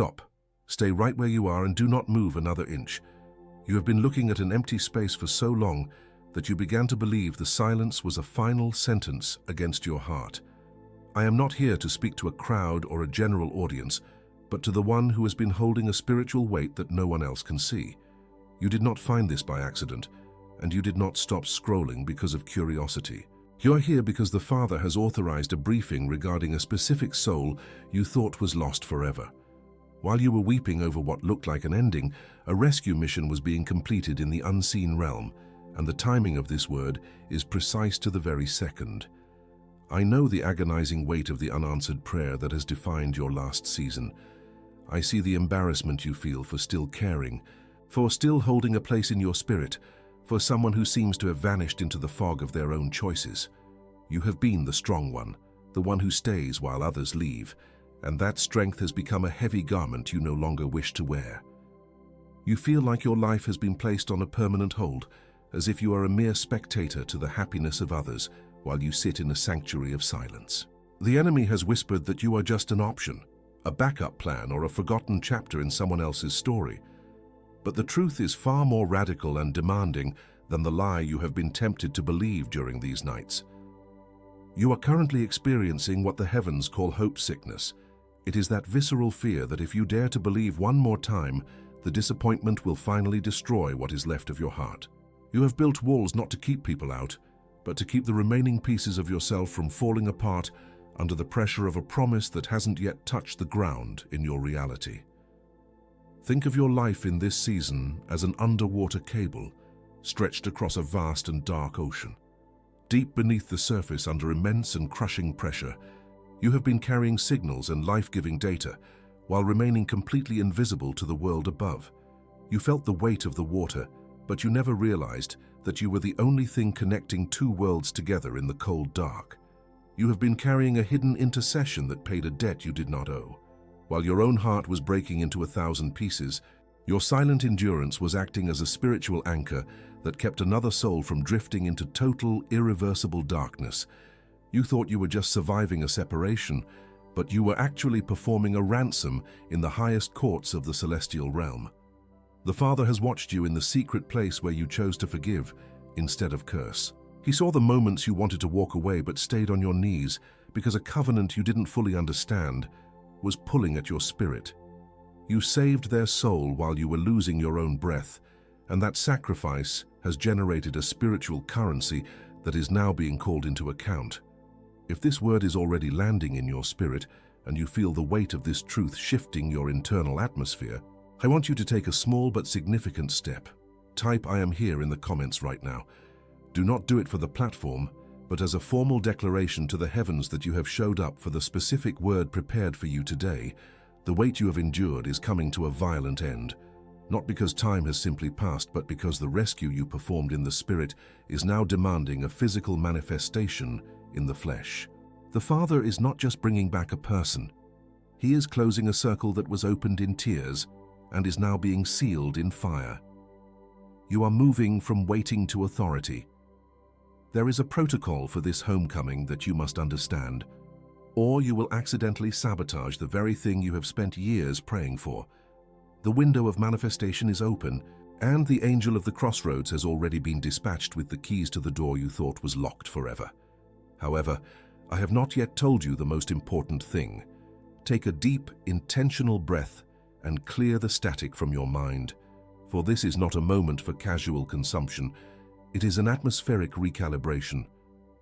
Stop. Stay right where you are and do not move another inch. You have been looking at an empty space for so long that you began to believe the silence was a final sentence against your heart. I am not here to speak to a crowd or a general audience, but to the one who has been holding a spiritual weight that no one else can see. You did not find this by accident, and you did not stop scrolling because of curiosity. You are here because the Father has authorized a briefing regarding a specific soul you thought was lost forever. While you were weeping over what looked like an ending, a rescue mission was being completed in the unseen realm, and the timing of this word is precise to the very second. I know the agonizing weight of the unanswered prayer that has defined your last season. I see the embarrassment you feel for still caring, for still holding a place in your spirit, for someone who seems to have vanished into the fog of their own choices. You have been the strong one, the one who stays while others leave, and that strength has become a heavy garment you no longer wish to wear. You feel like your life has been placed on a permanent hold, as if you are a mere spectator to the happiness of others while you sit in a sanctuary of silence. The enemy has whispered that you are just an option, a backup plan, or a forgotten chapter in someone else's story. But the truth is far more radical and demanding than the lie you have been tempted to believe during these nights. You are currently experiencing what the heavens call hope sickness. It is that visceral fear that if you dare to believe one more time, the disappointment will finally destroy what is left of your heart. You have built walls not to keep people out, but to keep the remaining pieces of yourself from falling apart under the pressure of a promise that hasn't yet touched the ground in your reality. Think of your life in this season as an underwater cable stretched across a vast and dark ocean. Deep beneath the surface, under immense and crushing pressure, you have been carrying signals and life-giving data while remaining completely invisible to the world above. You felt the weight of the water, but you never realized that you were the only thing connecting two worlds together in the cold dark. You have been carrying a hidden intercession that paid a debt you did not owe. While your own heart was breaking into 1,000 pieces, your silent endurance was acting as a spiritual anchor that kept another soul from drifting into total, irreversible darkness. You thought you were just surviving a separation, but you were actually performing a ransom in the highest courts of the celestial realm. The Father has watched you in the secret place where you chose to forgive instead of curse. He saw the moments you wanted to walk away but stayed on your knees because a covenant you didn't fully understand was pulling at your spirit. You saved their soul while you were losing your own breath, and that sacrifice has generated a spiritual currency that is now being called into account. If this word is already landing in your spirit and you feel the weight of this truth shifting your internal atmosphere, I want you to take a small but significant step. Type "I am here" in the comments right now. Do not do it for the platform, but as a formal declaration to the heavens that you have showed up for the specific word prepared for you today. The weight you have endured is coming to a violent end, not because time has simply passed, but because the rescue you performed in the spirit is now demanding a physical manifestation in the flesh. The Father is not just bringing back a person. He is closing a circle that was opened in tears and is now being sealed in fire. You are moving from waiting to authority. There is a protocol for this homecoming that you must understand, or you will accidentally sabotage the very thing you have spent years praying for. The window of manifestation is open, and the angel of the crossroads has already been dispatched with the keys to the door you thought was locked forever. However, I have not yet told you the most important thing. Take a deep, intentional breath and clear the static from your mind, for this is not a moment for casual consumption. It is an atmospheric recalibration.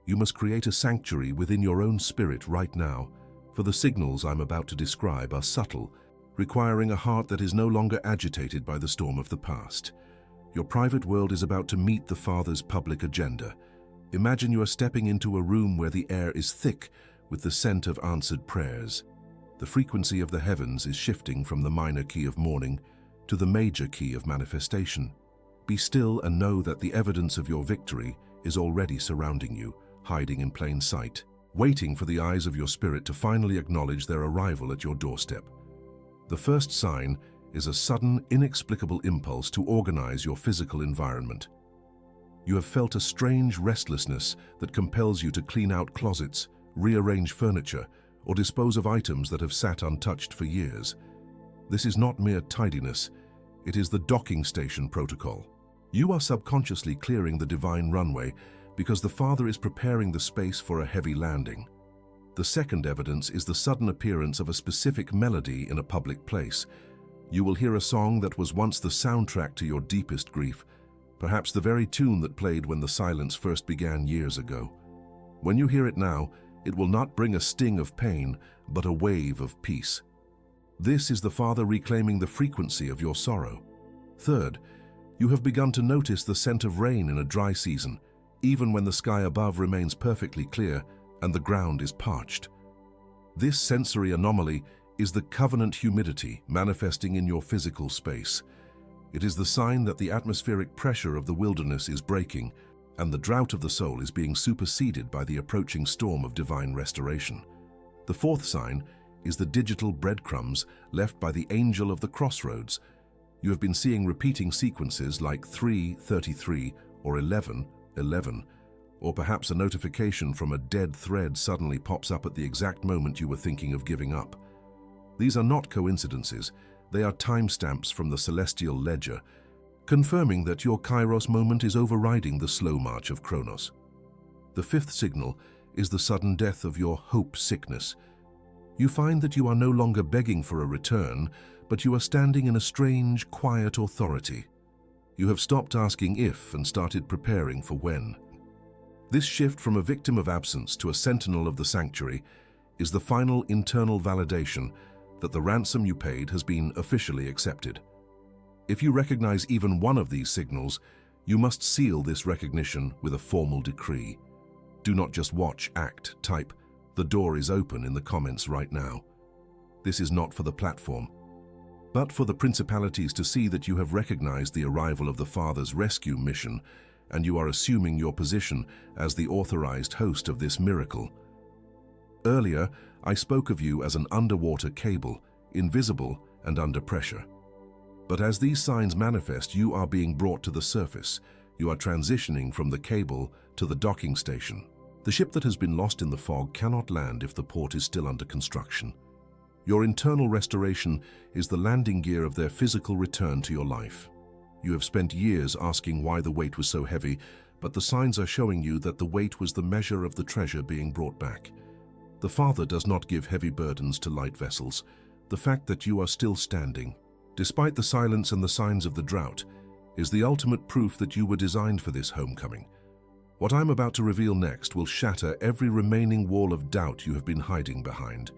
You must create a sanctuary within your own spirit right now, for the signals I'm about to describe are subtle, requiring a heart that is no longer agitated by the storm of the past. Your private world is about to meet the Father's public agenda. Imagine you are stepping into a room where the air is thick with the scent of answered prayers. The frequency of the heavens is shifting from the minor key of mourning to the major key of manifestation. Be still and know that the evidence of your victory is already surrounding you, hiding in plain sight, waiting for the eyes of your spirit to finally acknowledge their arrival at your doorstep. The first sign is a sudden, inexplicable impulse to organize your physical environment. You have felt a strange restlessness that compels you to clean out closets, rearrange furniture, or dispose of items that have sat untouched for years. This is not mere tidiness, it is the docking station protocol. You are subconsciously clearing the divine runway because the Father is preparing the space for a heavy landing. The second evidence is the sudden appearance of a specific melody in a public place. You will hear a song that was once the soundtrack to your deepest grief, perhaps the very tune that played when the silence first began years ago. When you hear it now, it will not bring a sting of pain, but a wave of peace. This is the Father reclaiming the frequency of your sorrow. Third, you have begun to notice the scent of rain in a dry season, even when the sky above remains perfectly clear and the ground is parched. This sensory anomaly is the covenant humidity manifesting in your physical space. It is the sign that the atmospheric pressure of the wilderness is breaking, and the drought of the soul is being superseded by the approaching storm of divine restoration. The fourth sign is the digital breadcrumbs left by the angel of the crossroads. You have been seeing repeating sequences like 3:33 or 11:11, or perhaps a notification from a dead thread suddenly pops up at the exact moment you were thinking of giving up. These are not coincidences, they are timestamps from the celestial ledger, confirming that your Kairos moment is overriding the slow march of Chronos. The fifth signal is the sudden death of your hope sickness. You find that you are no longer begging for a return, but you are standing in a strange, quiet authority. You have stopped asking if and started preparing for when. This shift from a victim of absence to a sentinel of the sanctuary is the final internal validation that the ransom you paid has been officially accepted. If you recognize even one of these signals, you must seal this recognition with a formal decree. Do not just watch, act, type. The door is open in the comments right now. This is not for the platform, but for the principalities to see that you have recognized the arrival of the Father's rescue mission, and you are assuming your position as the authorized host of this miracle. Earlier, I spoke of you as an underwater cable, invisible and under pressure. But as these signs manifest, you are being brought to the surface. You are transitioning from the cable to the docking station. The ship that has been lost in the fog cannot land if the port is still under construction. Your internal restoration is the landing gear of their physical return to your life. You have spent years asking why the weight was so heavy, but the signs are showing you that the weight was the measure of the treasure being brought back. The Father does not give heavy burdens to light vessels. The fact that you are still standing, despite the silence and the signs of the drought, is the ultimate proof that you were designed for this homecoming. What I'm about to reveal next will shatter every remaining wall of doubt you have been hiding behind.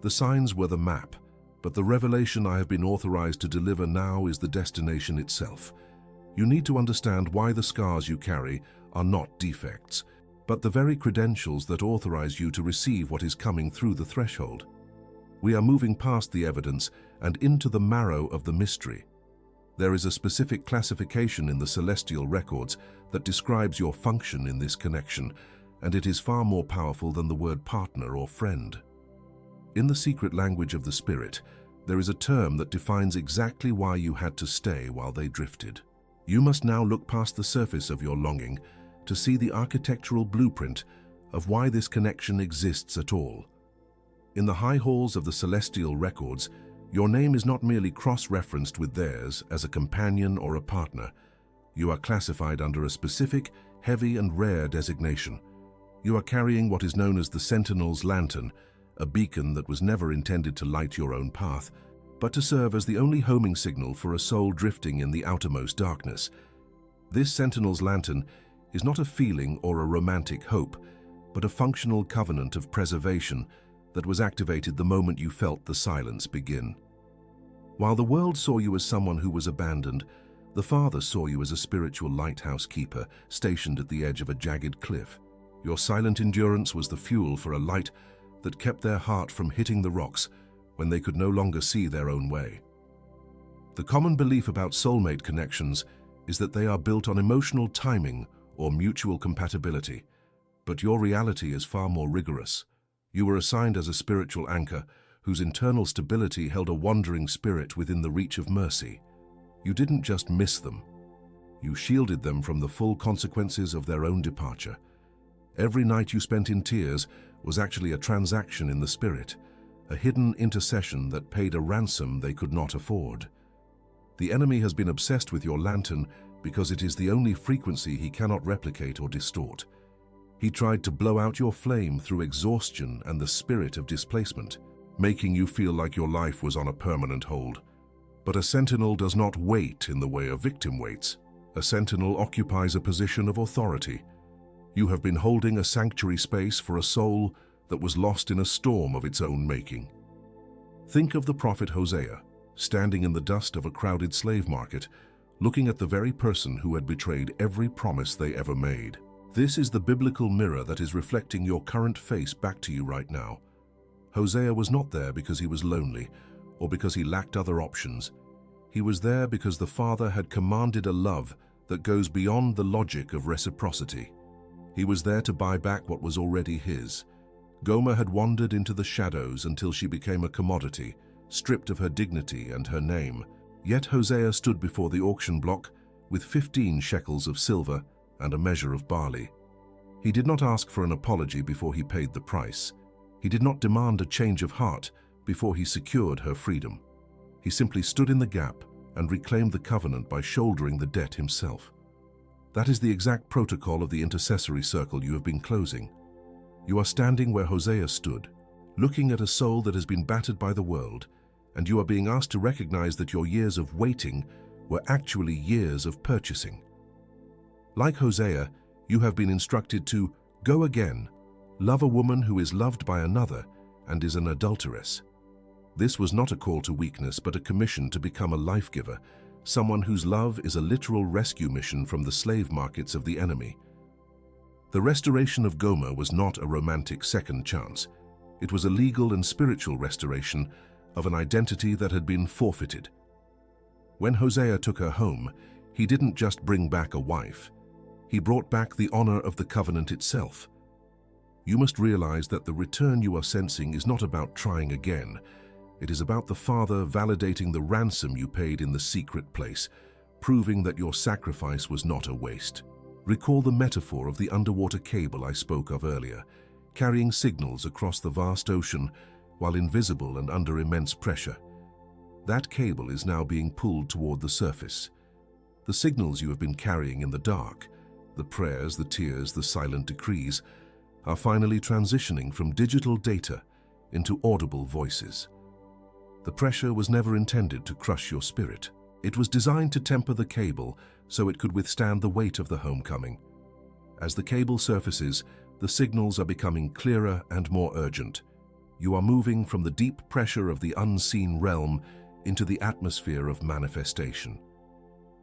The signs were the map, but the revelation I have been authorized to deliver now is the destination itself. You need to understand why the scars you carry are not defects, but the very credentials that authorize you to receive what is coming through the threshold. We are moving past the evidence and into the marrow of the mystery. There is a specific classification in the celestial records that describes your function in this connection, and it is far more powerful than the word partner or friend. In the secret language of the Spirit, there is a term that defines exactly why you had to stay while they drifted. You must now look past the surface of your longing to see the architectural blueprint of why this connection exists at all. In the high halls of the celestial records, your name is not merely cross-referenced with theirs as a companion or a partner. You are classified under a specific, heavy and rare designation. You are carrying what is known as the Sentinel's Lantern, a beacon that was never intended to light your own path, but to serve as the only homing signal for a soul drifting in the outermost darkness. This Sentinel's Lantern is not a feeling or a romantic hope, but a functional covenant of preservation that was activated the moment you felt the silence begin. While the world saw you as someone who was abandoned, the Father saw you as a spiritual lighthouse keeper stationed at the edge of a jagged cliff. Your silent endurance was the fuel for a light that kept their heart from hitting the rocks when they could no longer see their own way. The common belief about soulmate connections is that they are built on emotional timing or mutual compatibility, but your reality is far more rigorous. You were assigned as a spiritual anchor whose internal stability held a wandering spirit within the reach of mercy. You didn't just miss them. You shielded them from the full consequences of their own departure. Every night you spent in tears was actually a transaction in the spirit, a hidden intercession that paid a ransom they could not afford. The enemy has been obsessed with your lantern because it is the only frequency he cannot replicate or distort. He tried to blow out your flame through exhaustion and the spirit of displacement, making you feel like your life was on a permanent hold. But a sentinel does not wait in the way a victim waits. A sentinel occupies a position of authority. You have been holding a sanctuary space for a soul that was lost in a storm of its own making. Think of the prophet Hosea, standing in the dust of a crowded slave market, looking at the very person who had betrayed every promise they ever made. This is the biblical mirror that is reflecting your current face back to you right now. Hosea was not there because he was lonely or because he lacked other options. He was there because the Father had commanded a love that goes beyond the logic of reciprocity. He was there to buy back what was already his. Gomer had wandered into the shadows until she became a commodity, stripped of her dignity and her name. Yet Hosea stood before the auction block with 15 shekels of silver and a measure of barley. He did not ask for an apology before he paid the price. He did not demand a change of heart before he secured her freedom. He simply stood in the gap and reclaimed the covenant by shouldering the debt himself. That is the exact protocol of the intercessory circle you have been closing. You are standing where Hosea stood, looking at a soul that has been battered by the world, and you are being asked to recognize that your years of waiting were actually years of purchasing. Like Hosea, you have been instructed to go again, love a woman who is loved by another and is an adulteress. This was not a call to weakness, but a commission to become a life giver, someone whose love is a literal rescue mission from the slave markets of the enemy. The restoration of Gomer was not a romantic second chance. It was a legal and spiritual restoration of an identity that had been forfeited. When Hosea took her home, he didn't just bring back a wife. He brought back the honor of the covenant itself. You must realize that the return you are sensing is not about trying again. It is about the Father validating the ransom you paid in the secret place, proving that your sacrifice was not a waste. Recall the metaphor of the underwater cable I spoke of earlier, carrying signals across the vast ocean while invisible and under immense pressure. That cable is now being pulled toward the surface. The signals you have been carrying in the dark, the prayers, the tears, the silent decrees, are finally transitioning from digital data into audible voices. The pressure was never intended to crush your spirit. It was designed to temper the cable so it could withstand the weight of the homecoming. As the cable surfaces, the signals are becoming clearer and more urgent. You are moving from the deep pressure of the unseen realm into the atmosphere of manifestation.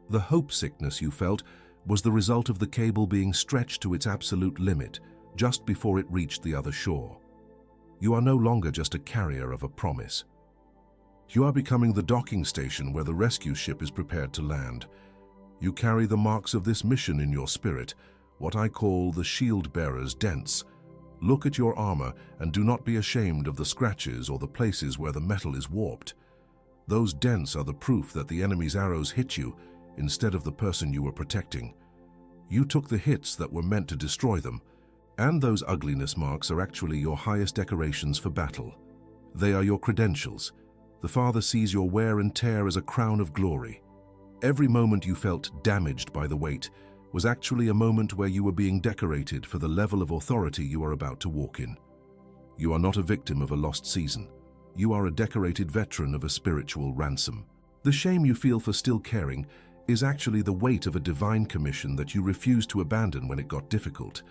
The hope sickness you felt was the result of the cable being stretched to its absolute limit just before it reached the other shore. You are no longer just a carrier of a promise. You are becoming the docking station where the rescue ship is prepared to land. You carry the marks of this mission in your spirit, what I call the shield bearer's dents. Look at your armor and do not be ashamed of the scratches or the places where the metal is warped. Those dents are the proof that the enemy's arrows hit you instead of the person you were protecting. You took the hits that were meant to destroy them, and those ugliness marks are actually your highest decorations for battle. They are your credentials. The Father sees your wear and tear as a crown of glory. Every moment you felt damaged by the weight was actually a moment where you were being decorated for the level of authority you are about to walk in. You are not a victim of a lost season. You are a decorated veteran of a spiritual ransom. The shame you feel for still caring is actually the weight of a divine commission that you refused to abandon when it got difficult.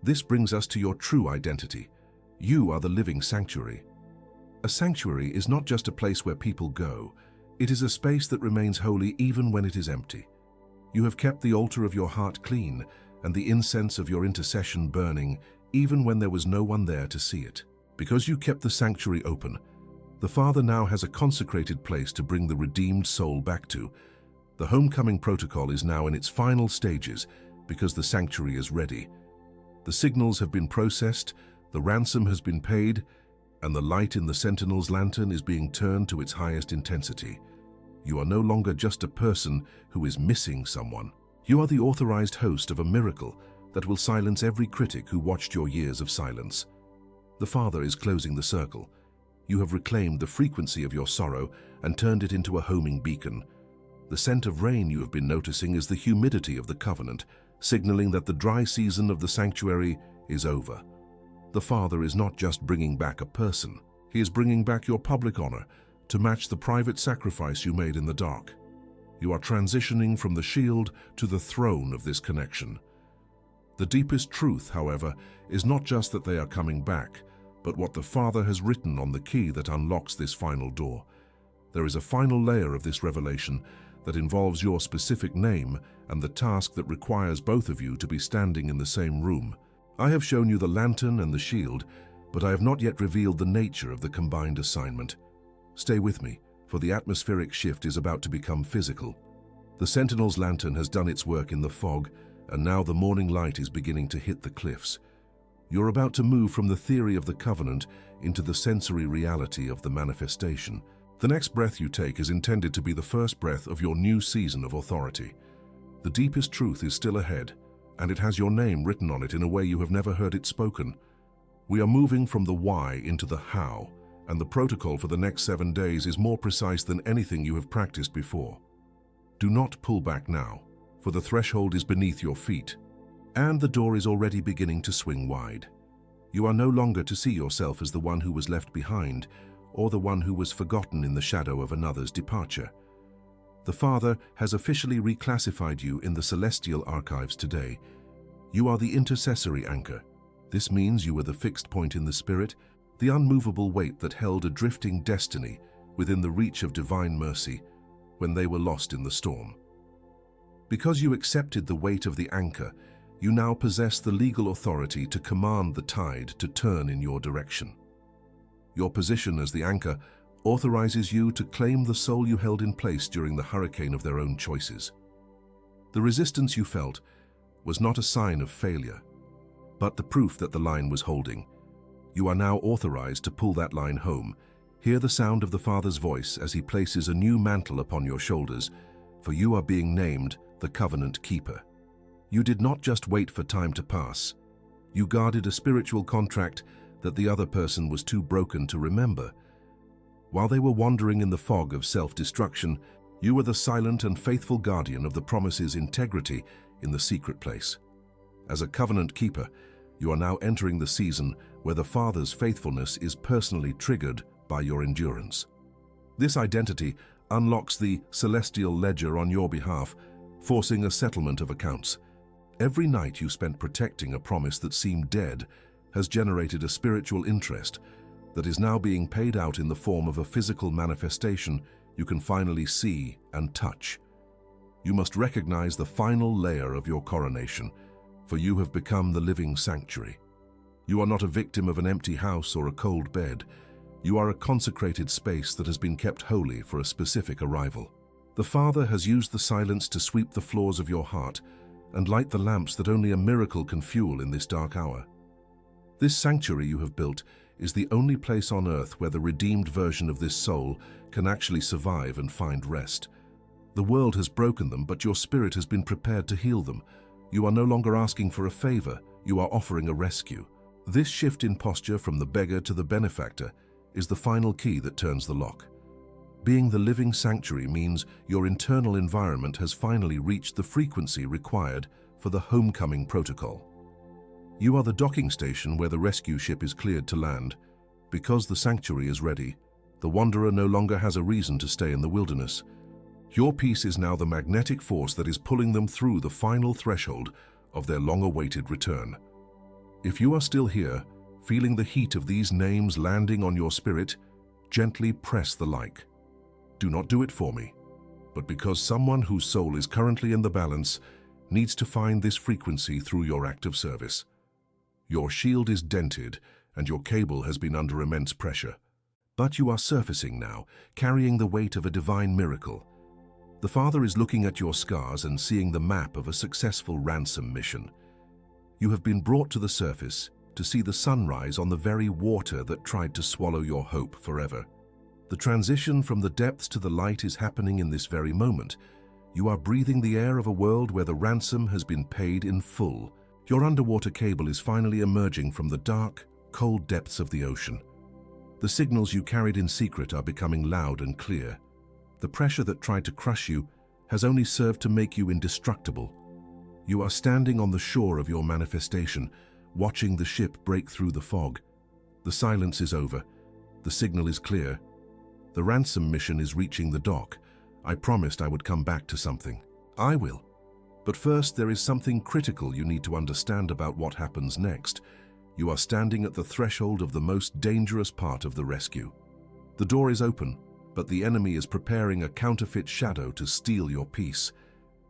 This brings us to your true identity. You are the living sanctuary. A sanctuary is not just a place where people go. It is a space that remains holy even when it is empty. You have kept the altar of your heart clean and the incense of your intercession burning even when there was no one there to see it. Because you kept the sanctuary open, the Father now has a consecrated place to bring the redeemed soul back to. The homecoming protocol is now in its final stages because the sanctuary is ready. The signals have been processed, the ransom has been paid, and the light in the sentinel's lantern is being turned to its highest intensity. You are no longer just a person who is missing someone. You are the authorized host of a miracle that will silence every critic who watched your years of silence. The Father is closing the circle. You have reclaimed the frequency of your sorrow and turned it into a homing beacon. The scent of rain you have been noticing is the humidity of the covenant, signaling that the dry season of the sanctuary is over. The Father is not just bringing back a person, He is bringing back your public honor to match the private sacrifice you made in the dark. You are transitioning from the shield to the throne of this connection. The deepest truth, however, is not just that they are coming back, but what the Father has written on the key that unlocks this final door. There is a final layer of this revelation that involves your specific name and the task that requires both of you to be standing in the same room. I have shown you the lantern and the shield, but I have not yet revealed the nature of the combined assignment. Stay with me, for the atmospheric shift is about to become physical. The Sentinel's lantern has done its work in the fog, and now the morning light is beginning to hit the cliffs. You're about to move from the theory of the covenant into the sensory reality of the manifestation. The next breath you take is intended to be the first breath of your new season of authority. The deepest truth is still ahead, and it has your name written on it in a way you have never heard it spoken. We are moving from the why into the how, and the protocol for the next 7 days is more precise than anything you have practiced before. Do not pull back now, for the threshold is beneath your feet, and the door is already beginning to swing wide. You are no longer to see yourself as the one who was left behind, or the one who was forgotten in the shadow of another's departure. The Father has officially reclassified you in the celestial archives today. You are the intercessory anchor. This means you were the fixed point in the Spirit, the unmovable weight that held a drifting destiny within the reach of divine mercy when they were lost in the storm. Because you accepted the weight of the anchor, you now possess the legal authority to command the tide to turn in your direction. Your position as the anchor authorizes you to claim the soul you held in place during the hurricane of their own choices. The resistance you felt was not a sign of failure, but the proof that the line was holding. You are now authorized to pull that line home. Hear the sound of the Father's voice as He places a new mantle upon your shoulders, for you are being named the Covenant Keeper. You did not just wait for time to pass. You guarded a spiritual contract that the other person was too broken to remember. While they were wandering in the fog of self-destruction, you were the silent and faithful guardian of the promise's integrity in the secret place. As a covenant keeper, you are now entering the season where the Father's faithfulness is personally triggered by your endurance. This identity unlocks the celestial ledger on your behalf, forcing a settlement of accounts. Every night you spent protecting a promise that seemed dead has generated a spiritual interest that is now being paid out in the form of a physical manifestation you can finally see and touch. You must recognize the final layer of your coronation, for you have become the living sanctuary. You are not a victim of an empty house or a cold bed. You are a consecrated space that has been kept holy for a specific arrival. The Father has used the silence to sweep the floors of your heart and light the lamps that only a miracle can fuel in this dark hour. This sanctuary you have built is the only place on earth where the redeemed version of this soul can actually survive and find rest. The world has broken them, but your spirit has been prepared to heal them. You are no longer asking for a favor, you are offering a rescue. This shift in posture from the beggar to the benefactor is the final key that turns the lock. Being the living sanctuary means your internal environment has finally reached the frequency required for the homecoming protocol. You are the docking station where the rescue ship is cleared to land. Because the sanctuary is ready, the wanderer no longer has a reason to stay in the wilderness. Your peace is now the magnetic force that is pulling them through the final threshold of their long-awaited return. If you are still here, feeling the heat of these names landing on your spirit, gently press the like. Do not do it for me, but because someone whose soul is currently in the balance needs to find this frequency through your act of service. Your shield is dented and your cable has been under immense pressure. But you are surfacing now, carrying the weight of a divine miracle. The Father is looking at your scars and seeing the map of a successful ransom mission. You have been brought to the surface to see the sunrise on the very water that tried to swallow your hope forever. The transition from the depths to the light is happening in this very moment. You are breathing the air of a world where the ransom has been paid in full. Your underwater cable is finally emerging from the dark, cold depths of the ocean. The signals you carried in secret are becoming loud and clear. The pressure that tried to crush you has only served to make you indestructible. You are standing on the shore of your manifestation, watching the ship break through the fog. The silence is over. The signal is clear. The ransom mission is reaching the dock. I promised I would come back to something. I will. But first, there is something critical you need to understand about what happens next. You are standing at the threshold of the most dangerous part of the rescue. The door is open, but the enemy is preparing a counterfeit shadow to steal your peace.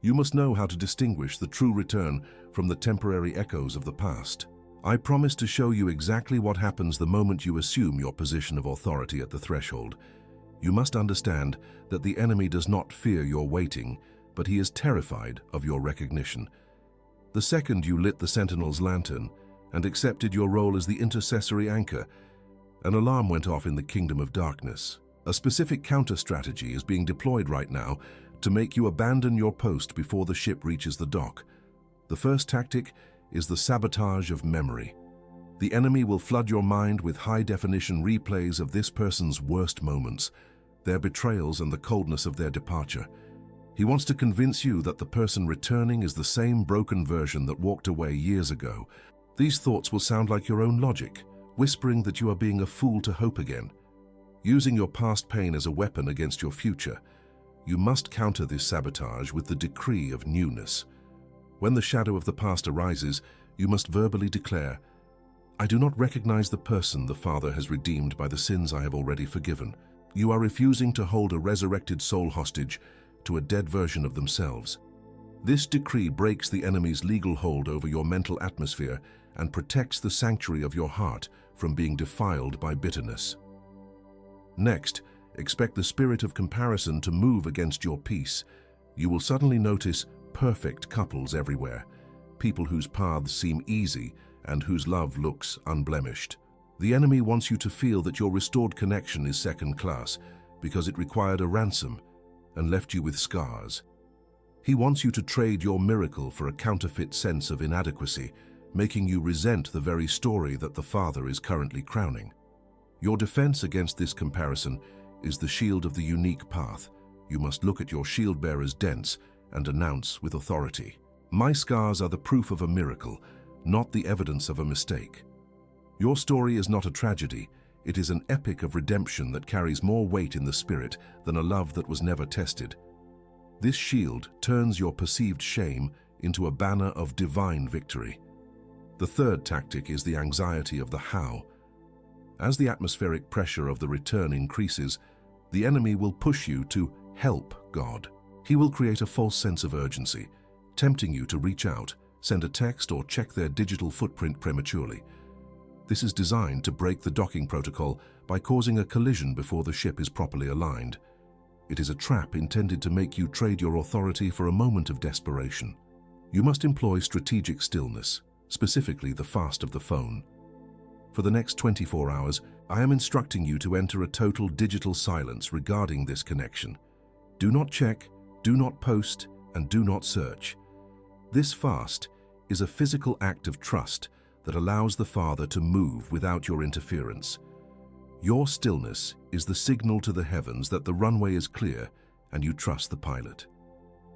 You must know how to distinguish the true return from the temporary echoes of the past. I promise to show you exactly what happens the moment you assume your position of authority at the threshold. You must understand that the enemy does not fear your waiting, but he is terrified of your recognition. The second you lit the sentinel's lantern and accepted your role as the intercessory anchor, an alarm went off in the kingdom of darkness. A specific counter-strategy is being deployed right now to make you abandon your post before the ship reaches the dock. The first tactic is the sabotage of memory. The enemy will flood your mind with high-definition replays of this person's worst moments, their betrayals and the coldness of their departure. He wants to convince you that the person returning is the same broken version that walked away years ago. These thoughts will sound like your own logic, whispering that you are being a fool to hope again. Using your past pain as a weapon against your future, you must counter this sabotage with the decree of newness. When the shadow of the past arises, you must verbally declare, "I do not recognize the person the Father has redeemed by the sins I have already forgiven." You are refusing to hold a resurrected soul hostage to a dead version of themselves. This decree breaks the enemy's legal hold over your mental atmosphere and protects the sanctuary of your heart from being defiled by bitterness. Next, expect the spirit of comparison to move against your peace. You will suddenly notice perfect couples everywhere, people whose paths seem easy and whose love looks unblemished. The enemy wants you to feel that your restored connection is second class because it required a ransom and left you with scars. He wants you to trade your miracle for a counterfeit sense of inadequacy, making you resent the very story that the Father is currently crowning. Your defense against this comparison is the shield of the unique path. You must look at your shield bearer's dents and announce with authority, "My scars are the proof of a miracle, not the evidence of a mistake." Your story is not a tragedy. It is an epic of redemption that carries more weight in the spirit than a love that was never tested. This shield turns your perceived shame into a banner of divine victory. The third tactic is the anxiety of the how. As the atmospheric pressure of the return increases, the enemy will push you to help God. He will create a false sense of urgency, tempting you to reach out, send a text, or check their digital footprint prematurely. This is designed to break the docking protocol by causing a collision before the ship is properly aligned. It is a trap intended to make you trade your authority for a moment of desperation. You must employ strategic stillness, specifically the fast of the phone. For the next 24 hours, I am instructing you to enter a total digital silence regarding this connection. Do not check, do not post, and do not search. This fast is a physical act of trust that allows the Father to move without your interference. Your stillness is the signal to the heavens that the runway is clear and you trust the pilot.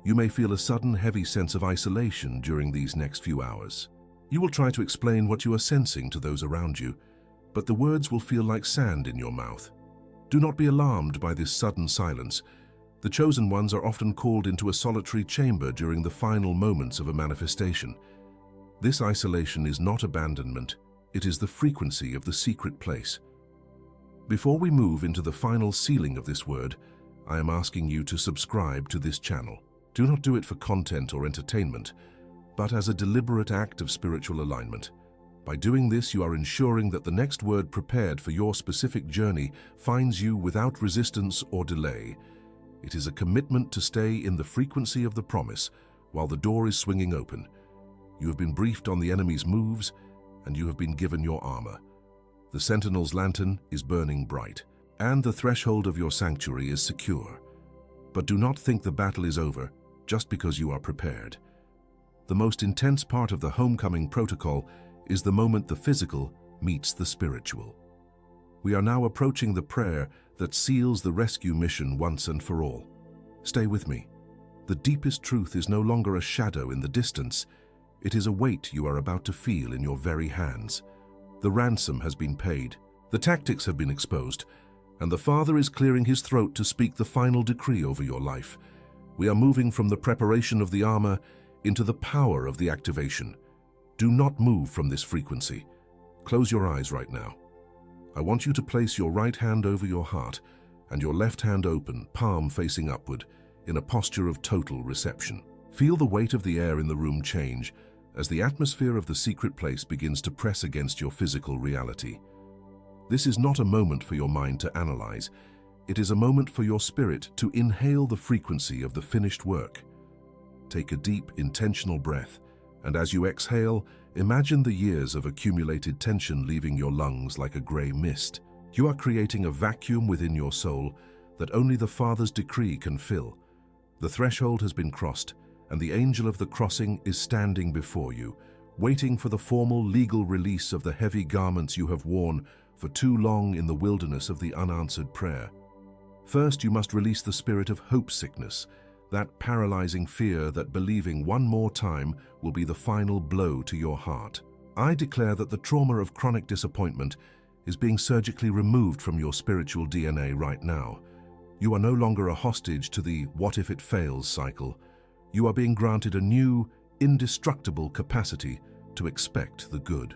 You may feel a sudden heavy sense of isolation during these next few hours. You will try to explain what you are sensing to those around you, but the words will feel like sand in your mouth. Do not be alarmed by this sudden silence. The chosen ones are often called into a solitary chamber during the final moments of a manifestation. This isolation is not abandonment, it is the frequency of the secret place. Before we move into the final sealing of this word, I am asking you to subscribe to this channel. Do not do it for content or entertainment, but as a deliberate act of spiritual alignment. By doing this, you are ensuring that the next word prepared for your specific journey finds you without resistance or delay. It is a commitment to stay in the frequency of the promise while the door is swinging open. You have been briefed on the enemy's moves, and you have been given your armor. The sentinel's lantern is burning bright, and the threshold of your sanctuary is secure. But do not think the battle is over just because you are prepared. The most intense part of the homecoming protocol is the moment the physical meets the spiritual. We are now approaching the prayer that seals the rescue mission once and for all. Stay with me. The deepest truth is no longer a shadow in the distance. It is a weight you are about to feel in your very hands. The ransom has been paid, the tactics have been exposed, and the Father is clearing his throat to speak the final decree over your life. We are moving from the preparation of the armor into the power of the activation. Do not move from this frequency. Close your eyes right now. I want you to place your right hand over your heart and your left hand open, palm facing upward, in a posture of total reception. Feel the weight of the air in the room change as the atmosphere of the secret place begins to press against your physical reality. This is not a moment for your mind to analyze. It is a moment for your spirit to inhale the frequency of the finished work. Take a deep, intentional breath, and as you exhale, imagine the years of accumulated tension leaving your lungs like a gray mist. You are creating a vacuum within your soul that only the Father's decree can fill. The threshold has been crossed, and the angel of the crossing is standing before you, waiting for the formal legal release of the heavy garments you have worn for too long in the wilderness of the unanswered prayer. First, you must release the spirit of hope sickness, that paralyzing fear that believing one more time will be the final blow to your heart. I declare that the trauma of chronic disappointment is being surgically removed from your spiritual DNA right now. You are no longer a hostage to the "what if it fails" cycle. You are being granted a new, indestructible capacity to expect the good.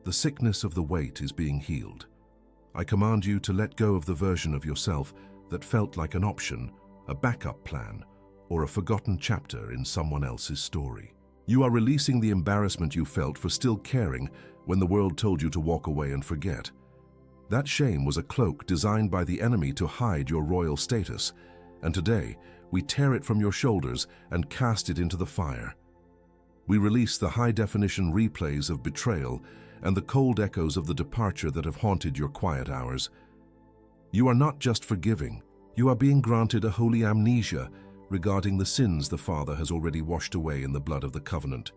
The sickness of the weight is being healed. I command you to let go of the version of yourself that felt like an option, a backup plan, or a forgotten chapter in someone else's story. You are releasing the embarrassment you felt for still caring when the world told you to walk away and forget. That shame was a cloak designed by the enemy to hide your royal status, and today we tear it from your shoulders and cast it into the fire. We release the high-definition replays of betrayal and the cold echoes of the departure that have haunted your quiet hours. You are not just forgiving, you are being granted a holy amnesia regarding the sins the Father has already washed away in the blood of the covenant.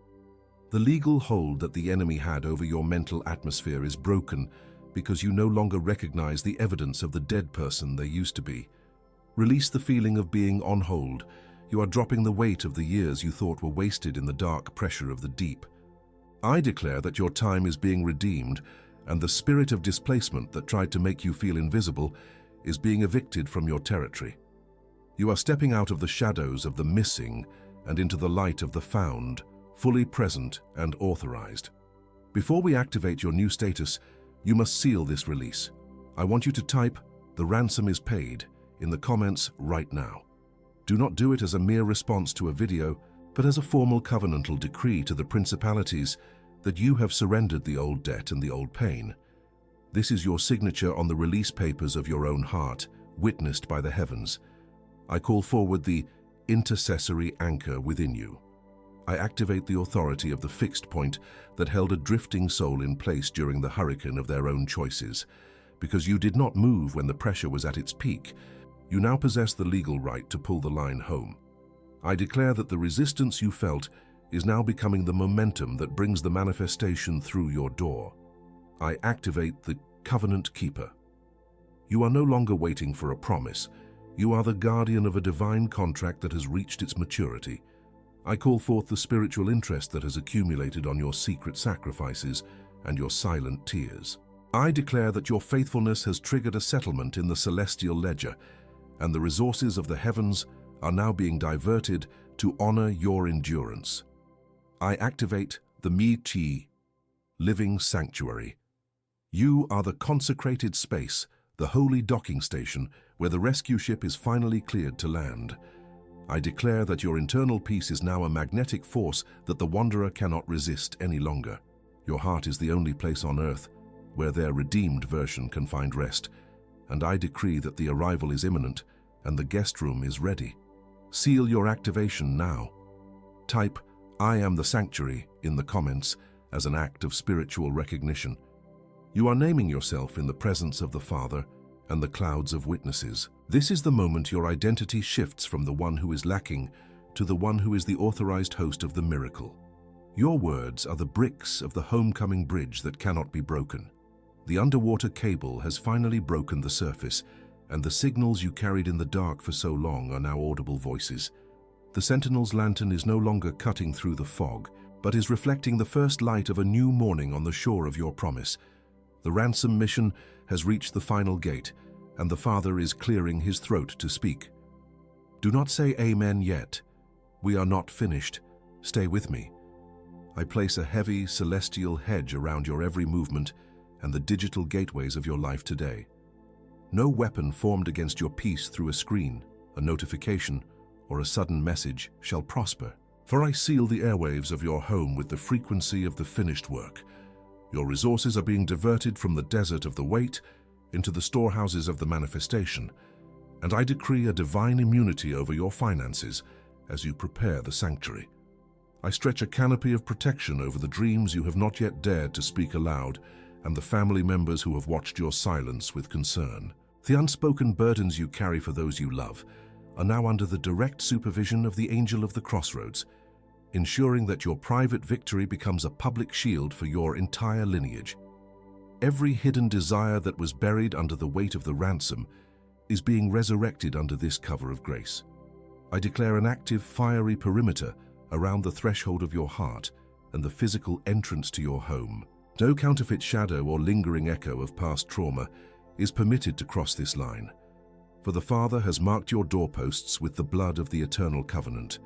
The legal hold that the enemy had over your mental atmosphere is broken because you no longer recognize the evidence of the dead person they used to be. Release the feeling of being on hold. You are dropping the weight of the years you thought were wasted in the dark pressure of the deep. I declare that your time is being redeemed, and the spirit of displacement that tried to make you feel invisible is being evicted from your territory. You are stepping out of the shadows of the missing and into the light of the found, fully present and authorized. Before we activate your new status, you must seal this release. I want you to type, "The ransom is paid," in the comments right now. Do not do it as a mere response to a video, but as a formal covenantal decree to the principalities that you have surrendered the old debt and the old pain. This is your signature on the release papers of your own heart, witnessed by the heavens. I call forward the intercessory anchor within you. I activate the authority of the fixed point that held a drifting soul in place during the hurricane of their own choices. Because you did not move when the pressure was at its peak, you now possess the legal right to pull the line home. I declare that the resistance you felt is now becoming the momentum that brings the manifestation through your door. I activate the covenant keeper. You are no longer waiting for a promise. You are the guardian of a divine contract that has reached its maturity. I call forth the spiritual interest that has accumulated on your secret sacrifices and your silent tears. I declare that your faithfulness has triggered a settlement in the celestial ledger, and the resources of the heavens are now being diverted to honor your endurance. I activate the Mi-Chi, living sanctuary. You are the consecrated space, the holy docking station where the rescue ship is finally cleared to land. I declare that your internal peace is now a magnetic force that the wanderer cannot resist any longer. Your heart is the only place on earth where their redeemed version can find rest, and I decree that the arrival is imminent and the guest room is ready. Seal your activation now. Type, "I am the sanctuary," in the comments as an act of spiritual recognition. You are naming yourself in the presence of the Father and the clouds of witnesses. This is the moment your identity shifts from the one who is lacking to the one who is the authorized host of the miracle. Your words are the bricks of the homecoming bridge that cannot be broken. The underwater cable has finally broken the surface, and the signals you carried in the dark for so long are now audible voices. The Sentinel's lantern is no longer cutting through the fog, but is reflecting the first light of a new morning on the shore of your promise. The ransom mission has reached the final gate, and the Father is clearing his throat to speak. Do not say amen yet. We are not finished. Stay with me. I place a heavy, celestial hedge around your every movement and the digital gateways of your life today. No weapon formed against your peace through a screen, a notification, or a sudden message shall prosper. For I seal the airwaves of your home with the frequency of the finished work. Your resources are being diverted from the desert of the weight into the storehouses of the manifestation, and I decree a divine immunity over your finances as you prepare the sanctuary. I stretch a canopy of protection over the dreams you have not yet dared to speak aloud and the family members who have watched your silence with concern. The unspoken burdens you carry for those you love are now under the direct supervision of the Angel of the Crossroads, ensuring that your private victory becomes a public shield for your entire lineage. Every hidden desire that was buried under the weight of the ransom is being resurrected under this cover of grace. I declare an active, fiery perimeter around the threshold of your heart and the physical entrance to your home. No counterfeit shadow or lingering echo of past trauma is permitted to cross this line, for the Father has marked your doorposts with the blood of the eternal covenant.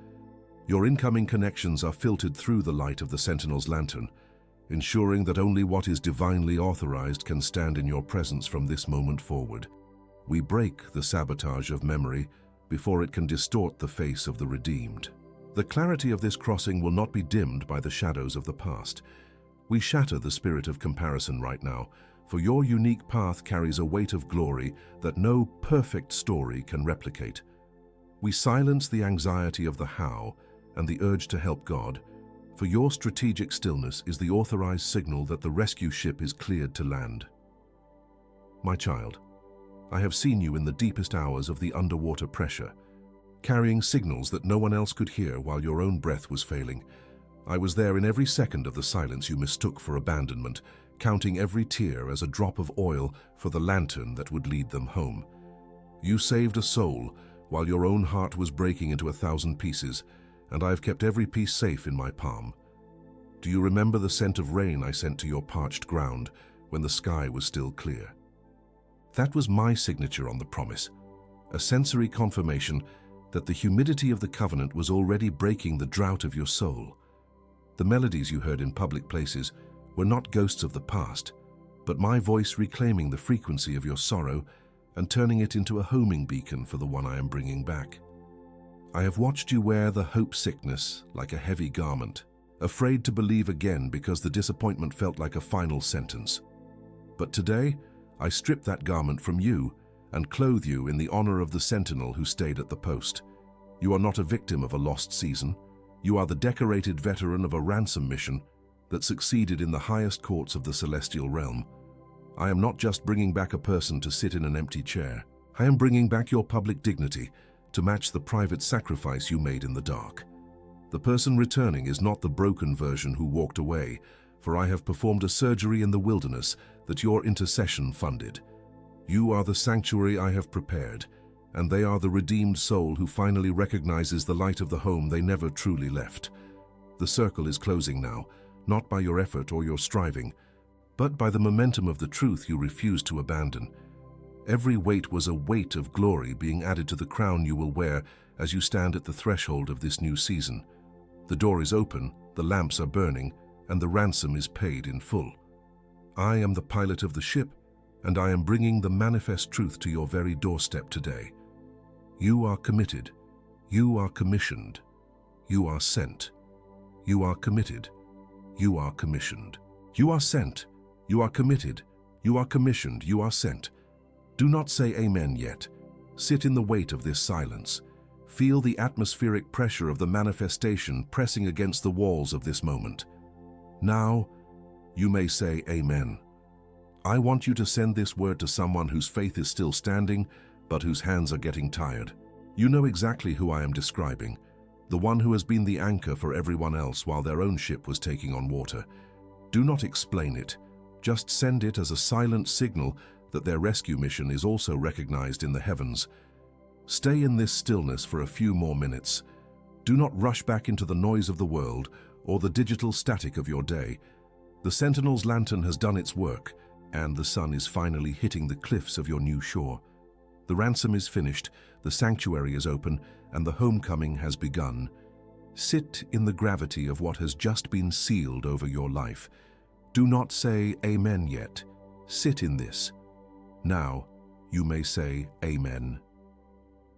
Your incoming connections are filtered through the light of the Sentinel's lantern, ensuring that only what is divinely authorized can stand in your presence from this moment forward. We break the sabotage of memory before it can distort the face of the redeemed. The clarity of this crossing will not be dimmed by the shadows of the past. We shatter the spirit of comparison right now, for your unique path carries a weight of glory that no perfect story can replicate. We silence the anxiety of the how and the urge to help God, for your strategic stillness is the authorized signal that the rescue ship is cleared to land. My child, I have seen you in the deepest hours of the underwater pressure, carrying signals that no one else could hear while your own breath was failing. I was there in every second of the silence you mistook for abandonment, counting every tear as a drop of oil for the lantern that would lead them home. You saved a soul while your own heart was breaking into 1,000 pieces, and I have kept every piece safe in my palm. Do you remember the scent of rain I sent to your parched ground when the sky was still clear? That was my signature on the promise, a sensory confirmation that the humidity of the covenant was already breaking the drought of your soul. The melodies you heard in public places were not ghosts of the past, but my voice reclaiming the frequency of your sorrow and turning it into a homing beacon for the one I am bringing back. I have watched you wear the hope sickness like a heavy garment, afraid to believe again because the disappointment felt like a final sentence. But today, I strip that garment from you and clothe you in the honor of the sentinel who stayed at the post. You are not a victim of a lost season. You are the decorated veteran of a ransom mission that succeeded in the highest courts of the celestial realm. I am not just bringing back a person to sit in an empty chair. I am bringing back your public dignity to match the private sacrifice you made in the dark. The person returning is not the broken version who walked away, for I have performed a surgery in the wilderness that your intercession funded. You are the sanctuary I have prepared, and they are the redeemed soul who finally recognizes the light of the home they never truly left. The circle is closing now, not by your effort or your striving, but by the momentum of the truth you refused to abandon. Every weight was a weight of glory being added to the crown you will wear as you stand at the threshold of this new season. The door is open, the lamps are burning, and the ransom is paid in full. I am the pilot of the ship, and I am bringing the manifest truth to your very doorstep today. You are committed. You are commissioned. You are sent. You are committed. You are commissioned. You are sent. You are committed. You are commissioned. You are sent. Do not say amen yet. Sit in the weight of this silence. Feel the atmospheric pressure of the manifestation pressing against the walls of this moment. Now, you may say amen. I want you to send this word to someone whose faith is still standing, but whose hands are getting tired. You know exactly who I am describing, the one who has been the anchor for everyone else while their own ship was taking on water. Do not explain it. Just send it as a silent signal that their rescue mission is also recognized in the heavens. Stay in this stillness for a few more minutes. Do not rush back into the noise of the world or the digital static of your day. The Sentinel's lantern has done its work, and the sun is finally hitting the cliffs of your new shore. The ransom is finished, the sanctuary is open, and the homecoming has begun. Sit in the gravity of what has just been sealed over your life. Do not say amen yet. Sit in this. Now, you may say amen.